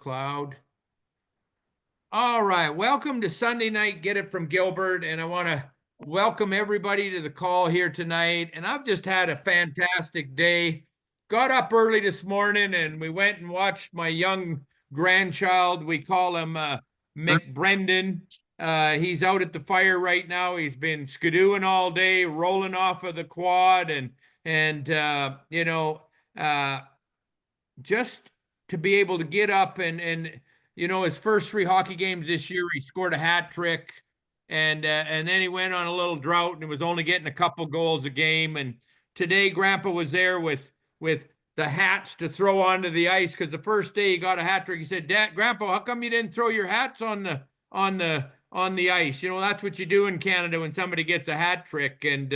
Cloud. All right, welcome to Sunday Night Get It from Gilbert, and I want to welcome everybody to the call here tonight. And I've just had a fantastic day. Got up early this morning, and we went and watched my young grandchild. We call him Mick Brendan. He's out at the fire right now. He's been skidooing all day, rolling off of the quad, and just to be able to get up and his first three hockey games this year, he scored a hat trick, and then he went on a little drought and was only getting a couple goals a game. And today, Grandpa was there with the hats to throw onto the ice because the first day he got a hat trick. He said, "Dad, Grandpa, how come you didn't throw your hats on the ice? You know, that's what you do in Canada when somebody gets a hat trick." And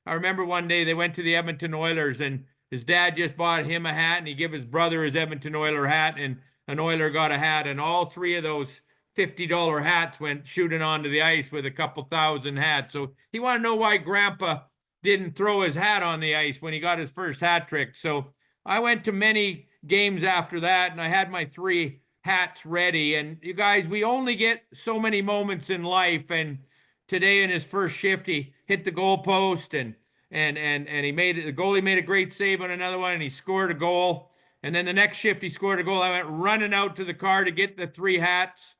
I remember one day they went to the Edmonton Oilers, and his dad just bought him a hat, and he gave his brother his Edmonton Oiler hat, and an Oiler got a hat, and all three of those $50 hats went shooting onto the ice with a couple thousand hats. So he wanted to know why Grandpa didn't throw his hat on the ice when he got his first hat trick. So I went to many games after that, and I had my three hats ready. And you guys, we only get so many moments in life. And today in his first shift, he hit the goal post, and he made it. The goalie made a great save on another one, and he scored a goal. And then the next shift, he scored a goal. I went running out to the car to get the three hats.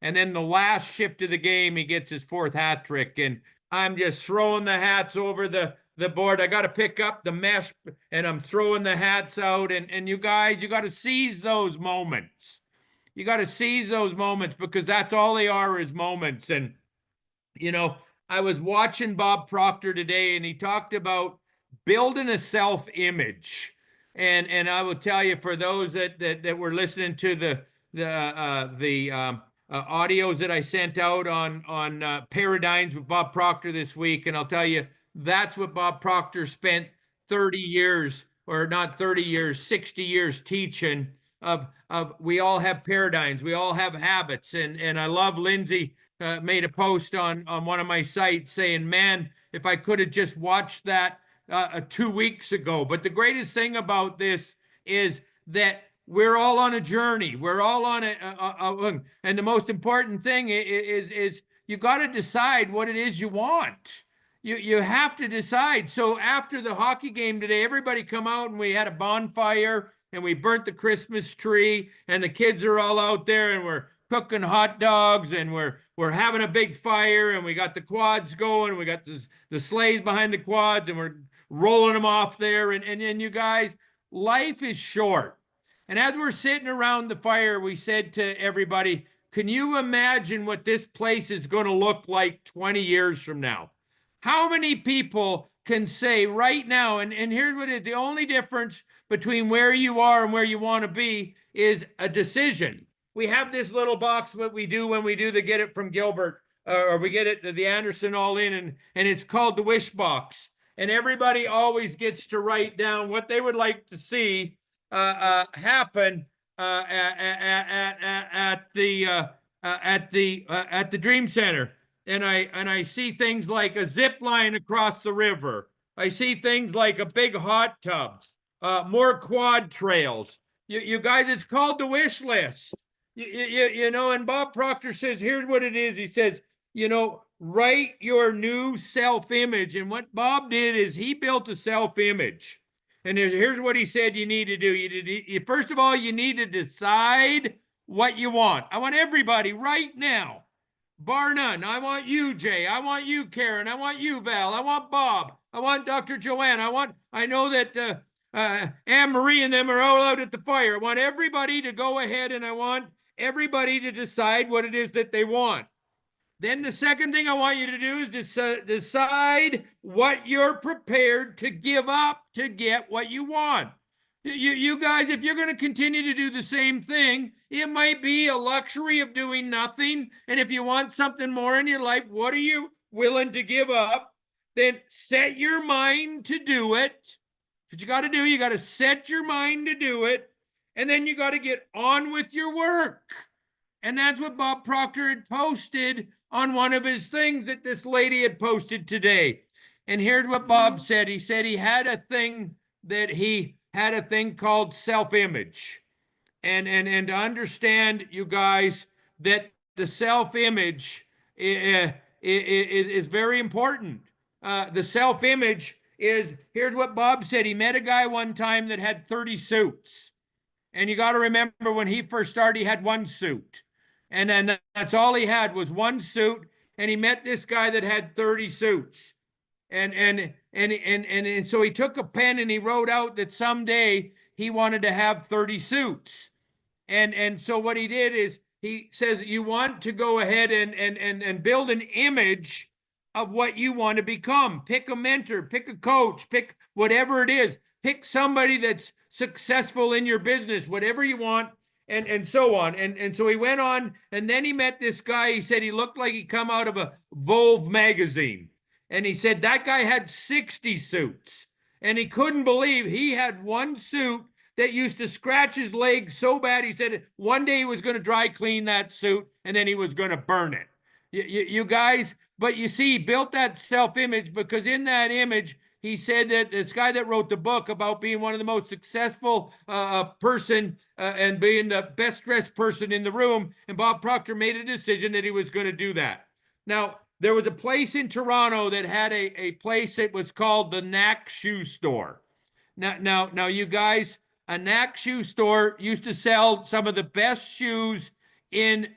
And then the last shift of the game, he gets his fourth hat trick. And I'm just throwing the hats over the board. I got to pick up the mesh, and I'm throwing the hats out. And you guys, you got to seize those moments. You got to seize those moments because that's all they are, is moments. And, I was watching Bob Proctor today, and he talked about building a self-image. And I will tell you, for those that were listening to the audios that I sent out on Paradigms with Bob Proctor this week, and I'll tell you, that's what Bob Proctor spent 30 years, or not 30 years, 60 years teaching of we all have paradigms, we all have habits. And I love Lindsay made a post on one of my sites saying, man, if I could have just watched that 2 weeks ago. But the greatest thing about this is that we're all on a journey. We're all on and the most important thing is you got to decide what it is you want. You have to decide. So after the hockey game today, everybody come out, and we had a bonfire, and we burnt the Christmas tree, and the kids are all out there, and we're cooking hot dogs, and we're having a big fire, and we got the quads going. We got the sleighs behind the quads, and we're rolling them off there. And you guys, life is short. And as we're sitting around the fire, we said to everybody, can you imagine what this place is going to look like 20 years from now? How many people can say right now, and here's what it is, the only difference between where you are and where you want to be is a decision. We have this little box, what we do when we do the Get It from Gilbert, or we get it to the Anderson All In, and it's called the Wish Box. And everybody always gets to write down what they would like to see happen at the Dream Center. And I see things like a zip line across the river. I see things like a big hot tub, more quad trails. You guys, it's called the wish list. And Bob Proctor says, here's what it is. He says, write your new self-image. And what Bob did is he built a self-image. And here's what he said you need to do. First of all, you need to decide what you want. I want everybody right now, bar none. I want you, Jay. I want you, Karen. I want you, Val. I want Bob. I want Dr. Joanne. I know that Anne-Marie and them are all out at the fire. I want everybody to go ahead, and I want everybody to decide what it is that they want. Then the second thing I want you to do is decide what you're prepared to give up to get what you want. You guys, if you're going to continue to do the same thing, it might be a luxury of doing nothing. And if you want something more in your life, what are you willing to give up? Then set your mind to do it. What you got to do, you got to set your mind to do it. And then you got to get on with your work. And that's what Bob Proctor had posted on one of his things that this lady had posted today. And here's what Bob said. He said he had a thing called self-image. and to understand, you guys, that the self-image is very important. The self-image is, here's what Bob said. He met a guy one time that had 30 suits. And you got to remember, when he first started, he had one suit. And then that's all he had was one suit. And he met this guy that had 30 suits. And so he took a pen and he wrote out that someday he wanted to have 30 suits. And so what he did is, he says, you want to go ahead and build an image of what you want to become. Pick a mentor, pick a coach, pick whatever it is. Pick somebody that's successful in your business, whatever you want, and so on. And so he went on, and then he met this guy. He said he looked like he come out of a Volve magazine. And he said that guy had 60 suits. And he couldn't believe he had one suit that used to scratch his legs so bad. He said one day he was going to dry clean that suit and then he was going to burn it. You guys, but you see, he built that self-image because in that image, he said that this guy that wrote the book about being one of the most successful person and being the best dressed person in the room, and Bob Proctor made a decision that he was going to do that. Now, there was a place in Toronto that had a place that was called the Knack Shoe Store. Now, you guys, a Knack Shoe Store used to sell some of the best shoes in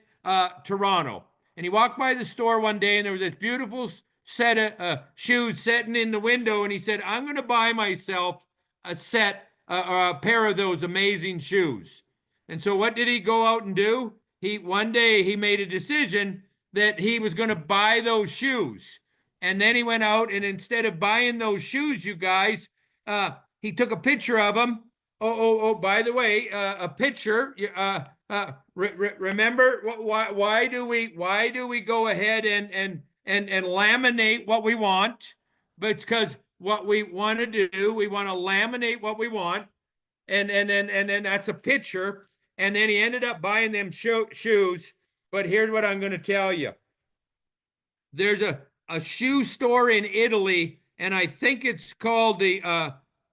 Toronto. And he walked by the store one day, and there was this beautiful set of shoes sitting in the window. And he said, I'm going to buy myself a set or a pair of those amazing shoes. And so what did he go out and do? One day he made a decision that he was going to buy those shoes. And then he went out, and instead of buying those shoes, you guys, he took a picture of them. By the way, a picture. Remember, why do we go ahead and laminate what we want? But it's because what we want to do, we want to laminate what we want, and then that's a picture. And then he ended up buying them shoes. But here's what I'm going to tell you. There's a shoe store in Italy, and I think it's called the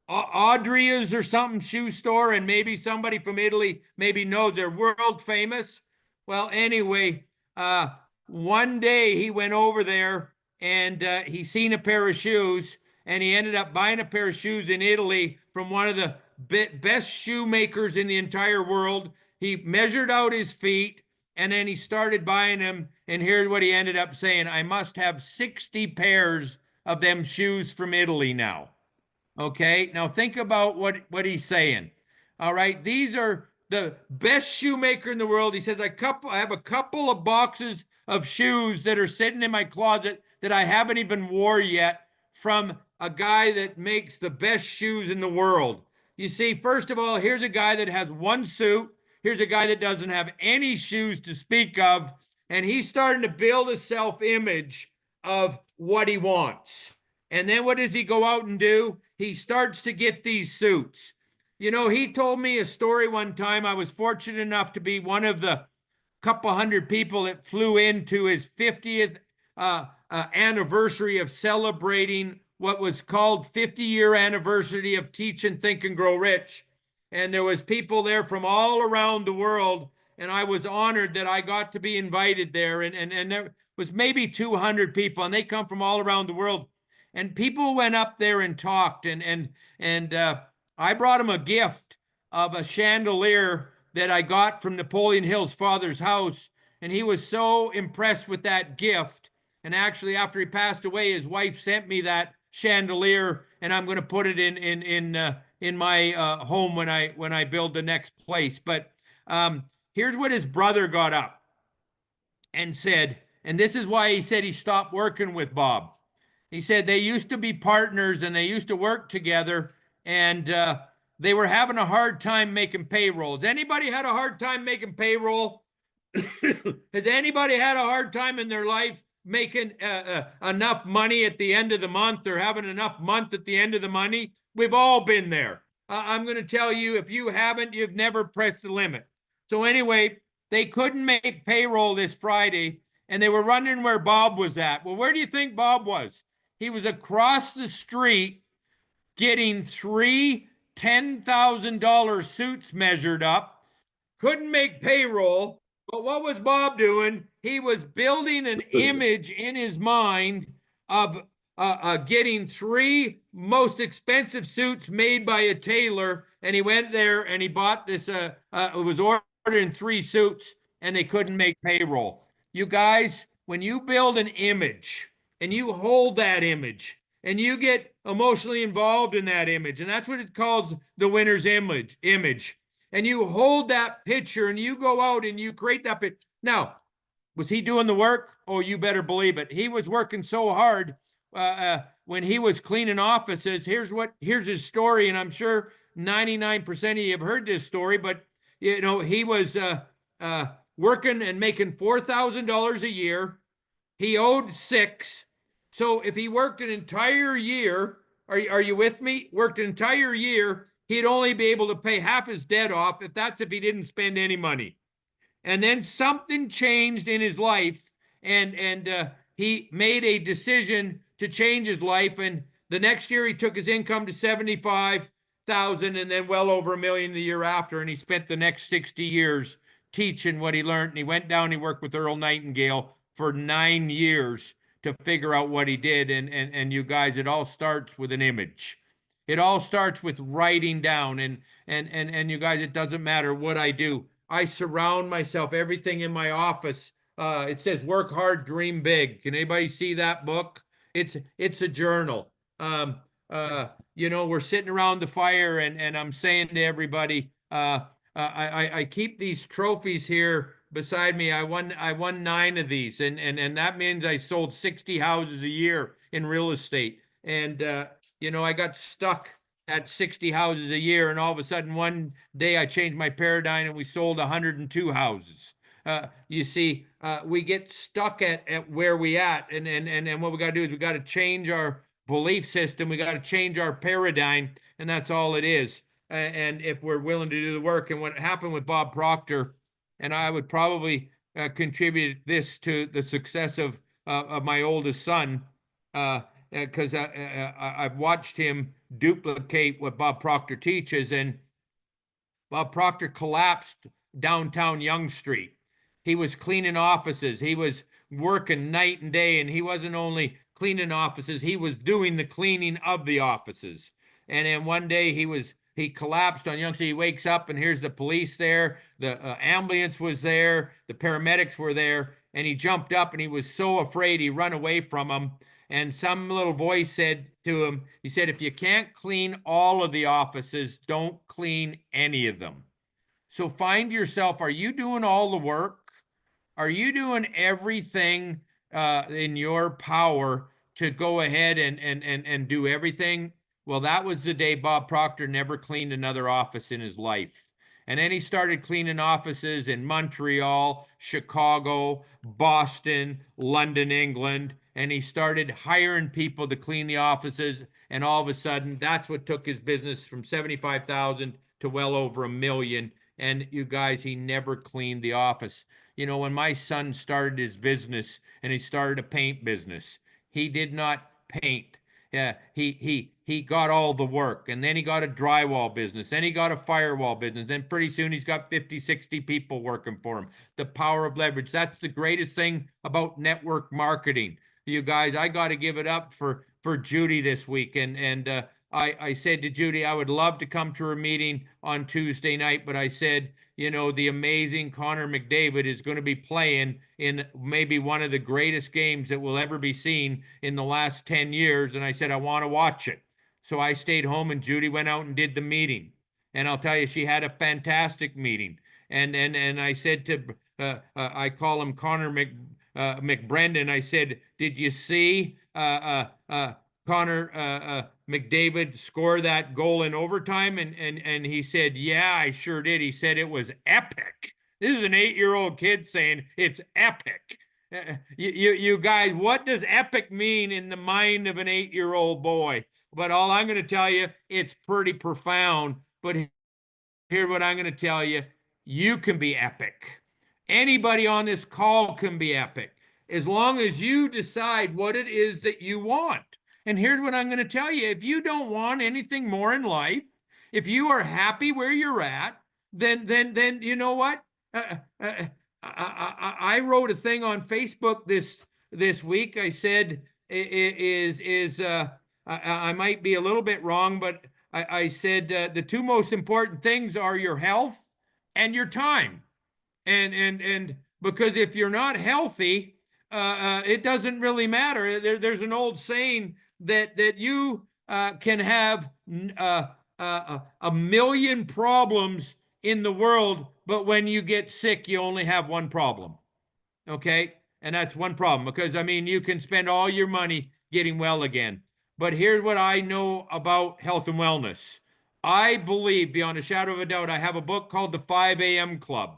Audria's or something shoe store, and maybe somebody from Italy maybe knows they're world famous. Well, anyway, one day he went over there and he seen a pair of shoes, and he ended up buying a pair of shoes in Italy from one of the best shoemakers in the entire world. He measured out his feet, and then he started buying them. And here's what he ended up saying: I must have 60 pairs of them shoes from Italy now. Okay, now think about what he's saying. All right, these are the best shoemaker in the world. He says, I have a couple of boxes of shoes that are sitting in my closet that I haven't even wore yet, from a guy that makes the best shoes in the world. You see, first of all, here's a guy that has one suit. Here's a guy that doesn't have any shoes to speak of. And he's starting to build a self-image of what he wants. And then what does he go out and do? He starts to get these suits. You know, he told me a story one time. I was fortunate enough to be one of the couple hundred people that flew into his 50th anniversary of celebrating what was called 50-year anniversary of Teach and Think and Grow Rich. And there was people there from all around the world. And I was honored that I got to be invited there. And there was maybe 200 people, and they come from all around the world. And people went up there and talked. And I brought him a gift of a chandelier that I got from Napoleon Hill's father's house. And he was so impressed with that gift. And actually, after he passed away, his wife sent me that chandelier, and I'm going to put it in my home when I build the next place. But here's what his brother got up and said, and this is why he said he stopped working with Bob. He said they used to be partners and they used to work together, and they were having a hard time making payroll. Has anybody had a hard time making payroll? Has anybody had a hard time in their life making enough money at the end of the month, or having enough month at the end of the money? We've all been there. I'm going to tell you, if you haven't, you've never pressed the limit. So anyway, they couldn't make payroll this Friday, and they were wondering where Bob was at. Well, where do you think Bob was? He was across the street getting three $10,000 suits measured up. couldn't make payroll. But what was Bob doing? He was building an image in his mind of getting three most expensive suits made by a tailor. And he went there and he bought this, it was ordering three suits and they couldn't make payroll. You guys, when you build an image and you hold that image and you get emotionally involved in that image, and that's what it calls the winner's image, and you hold that picture and you go out and you create that picture. Now, was he doing the work? Oh, you better believe it. He was working so hard when he was cleaning offices. Here's his story, and I'm sure 99% of you have heard this story, but he was working and making $4,000 a year. He owed six. So if he worked an entire year, are you with me? Worked an entire year, he'd only be able to pay half his debt off if he didn't spend any money. And then something changed in his life, and he made a decision to change his life. And the next year, he took his income to 75,000, and then well over $1 million the year after. And he spent the next 60 years teaching what he learned. And he went down. He worked with Earl Nightingale for 9 years to figure out what he did. And you guys, it all starts with an image. It all starts with writing down. And you guys, it doesn't matter what I do. I surround myself, everything in my office. It says work hard, dream big. Can anybody see that book? It's a journal. We're sitting around the fire and I'm saying to everybody, I keep these trophies here beside me. I won 9 of these, and that means I sold 60 houses a year in real estate. And I got stuck at 60 houses a year, and all of a sudden one day I changed my paradigm and we sold 102 houses. You see, we get stuck at where we at, and what we got to do is we got to change our belief system. We got to change our paradigm, and that's all it is. And if we're willing to do the work, and what happened with Bob Proctor, and I would probably contribute this to the success of my oldest son, because I've watched him duplicate what Bob Proctor teaches, and Bob Proctor collapsed downtown Yonge Street. He was cleaning offices. He was working night and day, and he wasn't only cleaning offices, he was doing the cleaning of the offices. And then one day he collapsed on Yonge Street. He wakes up and here's the police there, the ambulance was there, the paramedics were there, and he jumped up and he was so afraid he ran away from them. And some little voice said to him, he said, if you can't clean all of the offices, don't clean any of them. So find yourself, are you doing all the work? Are you doing everything in your power to go ahead and do everything? Well, that was the day Bob Proctor never cleaned another office in his life. And then he started cleaning offices in Montreal, Chicago, Boston, London, England. And he started hiring people to clean the offices. And all of a sudden, that's what took his business from 75,000 to well over $1 million. And you guys, he never cleaned the office. When my son started his business and he started a paint business, he did not paint. He got all the work, and then he got a drywall business, then he got a firewall business, then pretty soon he's got 50, 60 people working for him. The power of leverage. That's the greatest thing about network marketing. You guys, I got to give it up for Judy this week. And I said to Judy, I would love to come to her meeting on Tuesday night, but I said, the amazing Connor McDavid is going to be playing in maybe one of the greatest games that will ever be seen in the last 10 years. And I said, I want to watch it. So I stayed home and Judy went out and did the meeting. And I'll tell you, she had a fantastic meeting. And I said to, I call him Connor McBrendan. I said, did you see Connor McDavid score that goal in overtime? And he said, yeah, I sure did. He said it was epic. This is an 8-year-old kid saying it's epic. You guys, what does epic mean in the mind of an 8-year-old boy? But all I'm going to tell you, it's pretty profound. But here's what I'm going to tell you. You can be epic. Anybody on this call can be epic, as long as you decide what it is that you want. And here's what I'm going to tell you. If you don't want anything more in life, if you are happy where you're at, then you know what? I wrote a thing on Facebook this week. I said I might be a little bit wrong, but I said the two most important things are your health and your time. And because if you're not healthy, it doesn't really matter. There's an old saying that you can have a million problems in the world, but when you get sick, you only have one problem. Okay. And that's one problem because, I mean, you can spend all your money getting well again. But here's what I know about health and wellness. I believe, beyond a shadow of a doubt, I have a book called The 5 a.m. Club.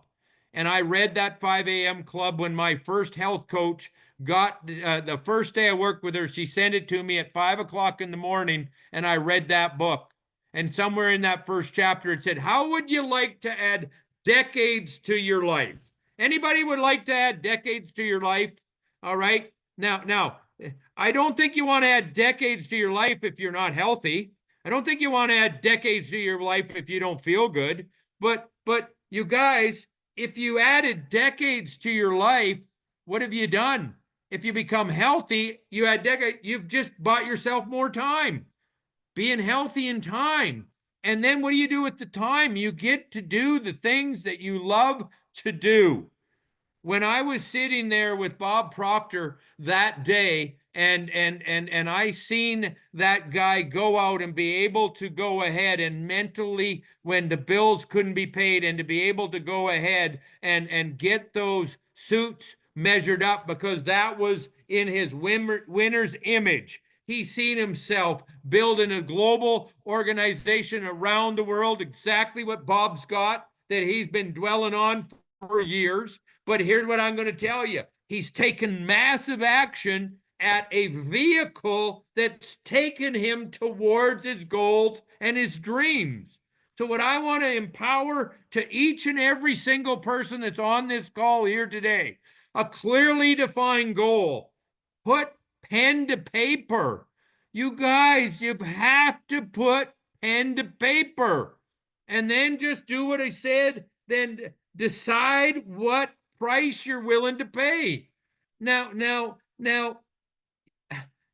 And I read that 5 a.m. Club when my first health coach got the first day I worked with her. She sent it to me at 5 o'clock in the morning, and I read that book. And somewhere in that first chapter, it said, how would you like to add decades to your life? Anybody would like to add decades to your life? All right. Now, I don't think you want to add decades to your life if you're not healthy. I don't think you want to add decades to your life if you don't feel good. But you guys, if you added decades to your life, what have you done? If you become healthy, you add decades, you've just bought yourself more time. Being healthy in time. And then what do you do with the time? You get to do the things that you love to do. When I was sitting there with Bob Proctor that day, and I seen that guy go out and be able to go ahead and mentally, when the bills couldn't be paid, and to be able to go ahead and get those suits measured up, because that was in his winner's image. He seen himself building a global organization around the world, exactly what Bob's got, that he's been dwelling on for years. But here's what I'm going to tell you. He's taken massive action at a vehicle that's taken him towards his goals and his dreams. So what I want to empower to each and every single person that's on this call here today, a clearly defined goal. Put pen to paper. You guys, you have to put pen to paper. And then just do what I said. Then decide what price you're willing to pay. Now,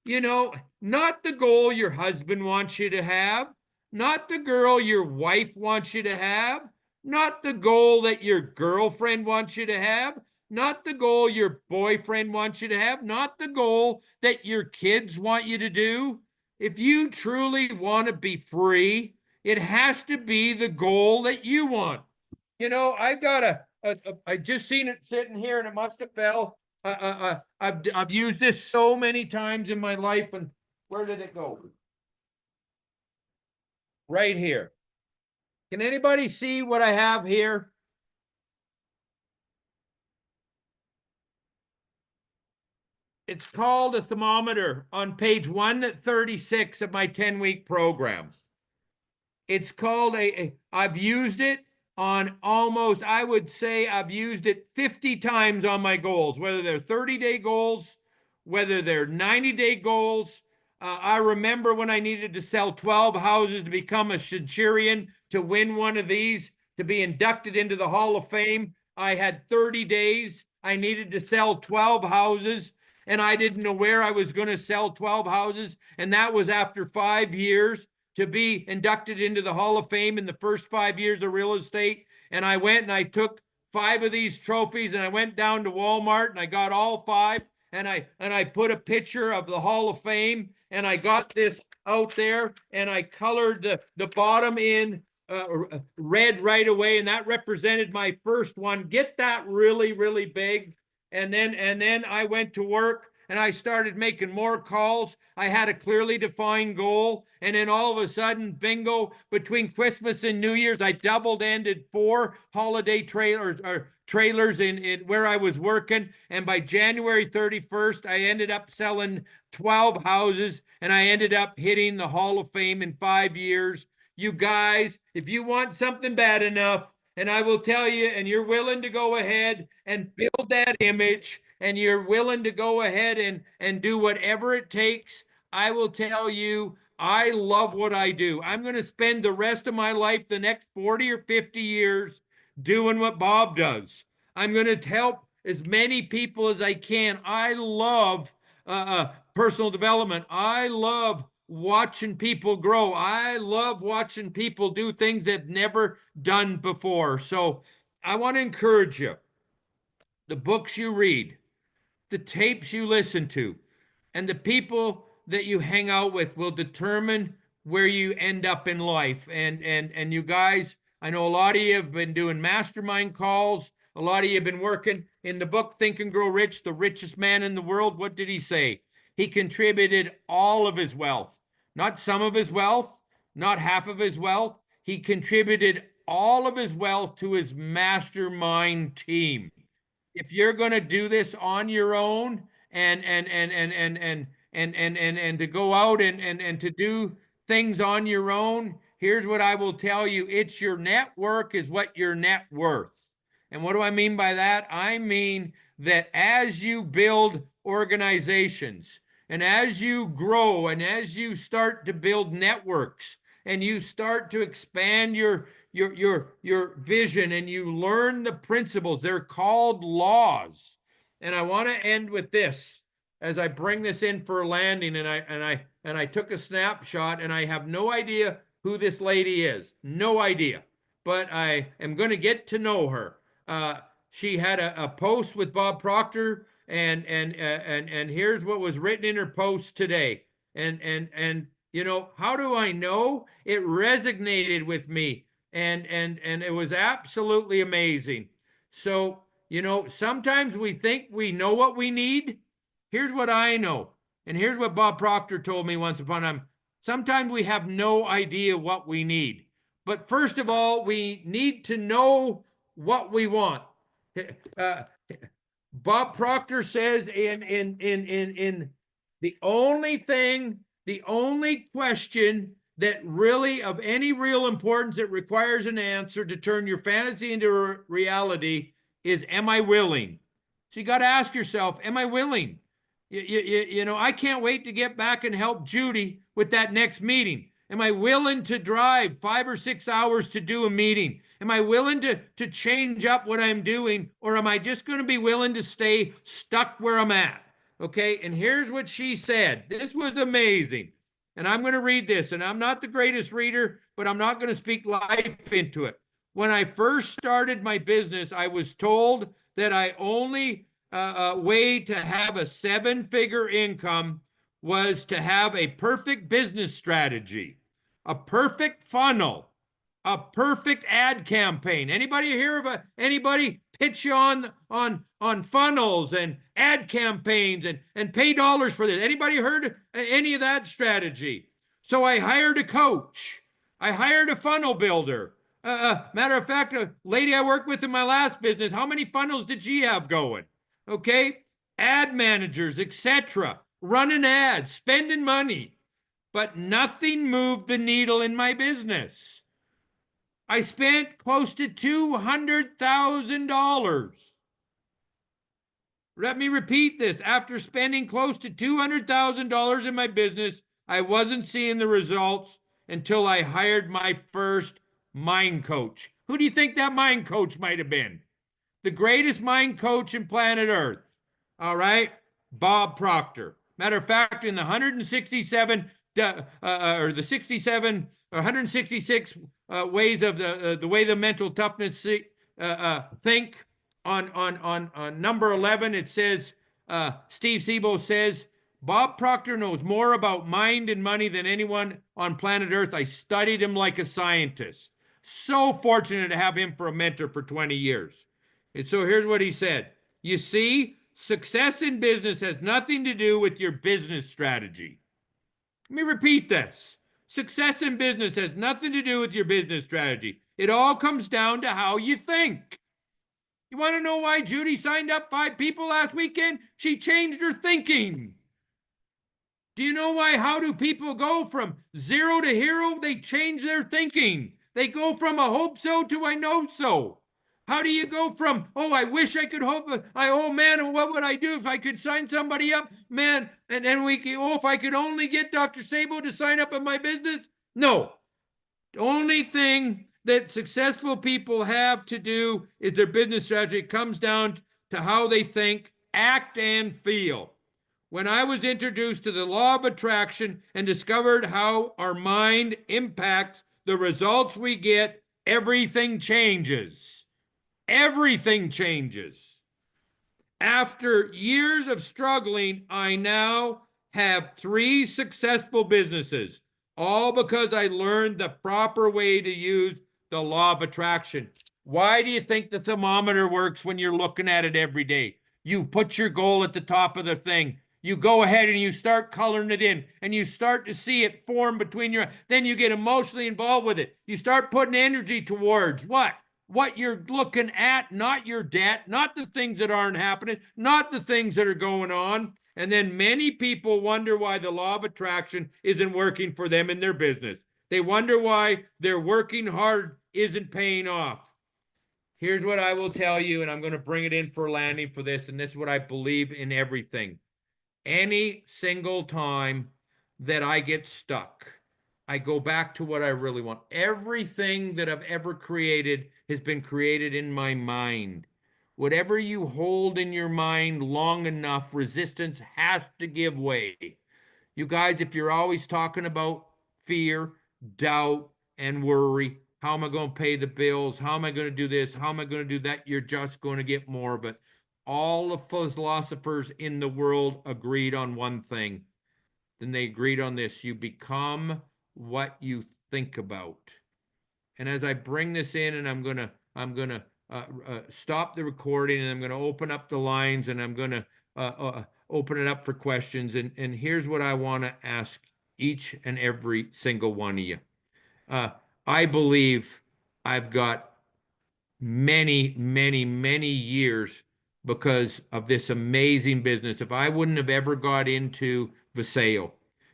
you know, not the goal your husband wants you to have, not the girl your wife wants you to have, not the goal that your girlfriend wants you to have, not the goal your boyfriend wants you to have, not the goal that your kids want you to do. If you truly want to be free, it has to be the goal that you want. You know, I've got I just seen it sitting here, and it must have fell. I've used this so many times in my life, and where did it go? Right here. Can anybody see what I have here? It's called a thermometer on page 136 of my 10-week program. It's called I've used it on almost, I would say I've used it 50 times on my goals, whether they're 30-day goals, whether they're 90-day goals. I remember when I needed to sell 12 houses to become a centurion, to win one of these, to be inducted into the Hall of Fame. I had 30 days. I needed to sell 12 houses, and I didn't know where I was going to sell 12 houses. And that was after 5 years to be inducted into the Hall of Fame in the first 5 years of real estate. And I went and I took 5 of these trophies, and I went down to Walmart and I got all 5. And I put a picture of the Hall of Fame, and I got this out there, and I colored the bottom in red right away, and that represented my first one. Get that really, really big. And then I went to work, and I started making more calls. I had a clearly defined goal. And then all of a sudden, bingo, between Christmas and New Year's, I double-ended 4 holiday trailers in where I was working. And by January 31st, I ended up selling 12 houses, and I ended up hitting the Hall of Fame in 5 years. You guys, if you want something bad enough, and I will tell you, and you're willing to go ahead and build that image, and you're willing to go ahead and do whatever it takes, I will tell you, I love what I do. I'm going to spend the rest of my life, the next 40 or 50 years, doing what Bob does. I'm going to help as many people as I can. I love personal development. I love watching people grow. I love watching people do things they've never done before. So I want to encourage you. The books you read, the tapes you listen to, and the people that you hang out with will determine where you end up in life. And you guys, I know a lot of you have been doing mastermind calls. A lot of you have been working in the book Think and Grow Rich, the richest man in the world. What did he say? He contributed all of his wealth, not some of his wealth, not half of his wealth. He contributed all of his wealth to his mastermind team. If you're going to do this on your own and to go out and to do things on your own, here's what I will tell you. It's your network is what your net worth. And what do I mean by that? I mean that as you build organizations and as you grow and as you start to build networks and you start to expand your vision and you learn the principles, they're called laws. And I want to end with this as I bring this in for a landing, and I took a snapshot, and I have no idea who this lady is. No idea. But I am going to get to know her. She had a post with Bob Proctor, and here's what was written in her post today. And you know, how do I know? It resonated with me, and it was absolutely amazing. So, you know, sometimes we think we know what we need. Here's what I know, and here's what Bob Proctor told me once upon a time. Sometimes we have no idea what we need. But first of all, we need to know what we want. Bob Proctor says in the only thing, the only question that really of any real importance that requires an answer to turn your fantasy into a reality is, am I willing? So you got to ask yourself, am I willing? You know, I can't wait to get back and help Judy with that next meeting. Am I willing to drive 5 or 6 hours to do a meeting? Am I willing to change up what I'm doing, or am I just going to be willing to stay stuck where I'm at? Okay, and here's what she said. This was amazing. And I'm going to read this, and I'm not the greatest reader, but I'm not going to speak life into it. When I first started my business, I was told that I only way to have a 7-figure income was to have a perfect business strategy, a perfect funnel, a perfect ad campaign. Anybody hear of anybody pitch you on funnels and ad campaigns and pay dollars for this? Anybody heard any of that strategy? So I hired a coach. I hired a funnel builder. Matter of fact, a lady I worked with in my last business, how many funnels did she have going? Okay, ad managers, etc., running ads, spending money, but nothing moved the needle in my business. I spent close to $200,000. Let me repeat this. After spending close to $200,000 in my business, I wasn't seeing the results until I hired my first mind coach. Who do you think that mind coach might have been? The greatest mind coach in planet Earth. All right? Bob Proctor. Matter of fact, in the 167 or the 67 or 166 ways of the way the mental toughness think on number 11, it says, Steve Sebo says, Bob Proctor knows more about mind and money than anyone on planet Earth. I studied him like a scientist. So fortunate to have him for a mentor for 20 years. And so here's what he said. You see, success in business has nothing to do with your business strategy. Let me repeat this. Success in business has nothing to do with your business strategy. It all comes down to how you think. You want to know why Judy signed up 5 people last weekend? She changed her thinking. Do you know why? How do people go from 0 to hero? They change their thinking. They go from a hope so to I know so. How do you go from, oh, I wish I could hope, oh man, what would I do if I could sign somebody up, man? And then oh, if I could only get Dr. Sabo to sign up in my business. No, the only thing that successful people have to do is their business strategy. It comes down to how they think, act, and feel. When I was introduced to the law of attraction and discovered how our mind impacts the results we get, everything changes. Everything changes. After years of struggling, I now have 3 successful businesses, all because I learned the proper way to use the law of attraction. Why do you think the thermometer works when you're looking at it every day? You put your goal at the top of the thing. You go ahead and you start coloring it in, and you start to see it form between your, then you get emotionally involved with it. You start putting energy towards what you're looking at, not your debt, not the things that aren't happening, not the things that are going on. And then many people wonder why the law of attraction isn't working for them in their business. They wonder why their working hard isn't paying off. Here's what I will tell you, and I'm going to bring it in for landing for this, and this is what I believe in everything. Any single time that I get stuck, I go back to what I really want. Everything that I've ever created has been created in my mind. Whatever you hold in your mind long enough, resistance has to give way. You guys, if you're always talking about fear, doubt, and worry, how am I going to pay the bills? How am I going to do this? How am I going to do that? You're just going to get more of it. All the philosophers in the world agreed on one thing. Then they agreed on this: you become what you think about. And as I bring this in, and I'm gonna stop the recording, and I'm gonna open up the lines, and I'm gonna open it up for questions. And here's what I want to ask each and every single one of you. Uh, I believe I've got many, many, many years because of this amazing business. If I wouldn't have ever got into Vaseo,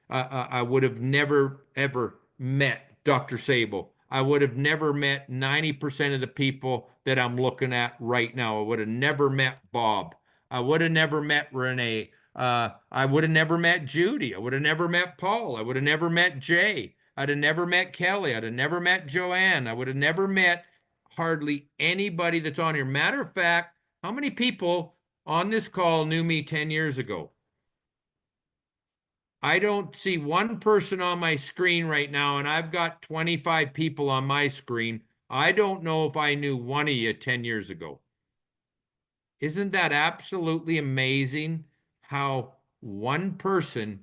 I would have never, ever met Dr. Sable. I would have never met 90% of the people that I'm looking at right now. I would have never met Bob. I would have never met Renee. I would have never met Judy. I would have never met Paul. I would have never met Jay. I'd have never met Kelly. I'd have never met Joanne. I would have never met hardly anybody that's on here. Matter of fact, how many people on this call knew me 10 years ago? I don't see one person on my screen right now, and I've got 25 people on my screen. I don't know if I knew one of you 10 years ago. Isn't that absolutely amazing how one person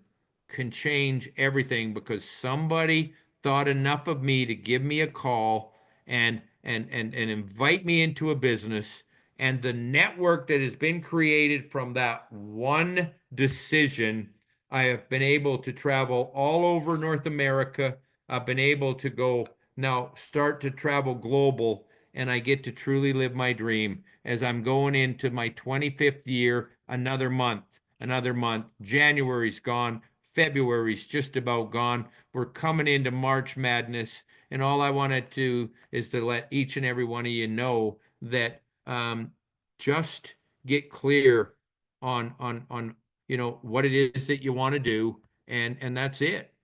can change everything because somebody thought enough of me to give me a call and invite me into a business, and the network that has been created from that one decision. I have been able to travel all over North America. I've been able to go now start to travel global, and I get to truly live my dream as I'm going into my 25th year. Another month, another month. January's gone. February's just about gone. We're coming into March Madness, and all I wanted to is to let each and every one of you know that just get clear on what it is that you want to do, and that's it.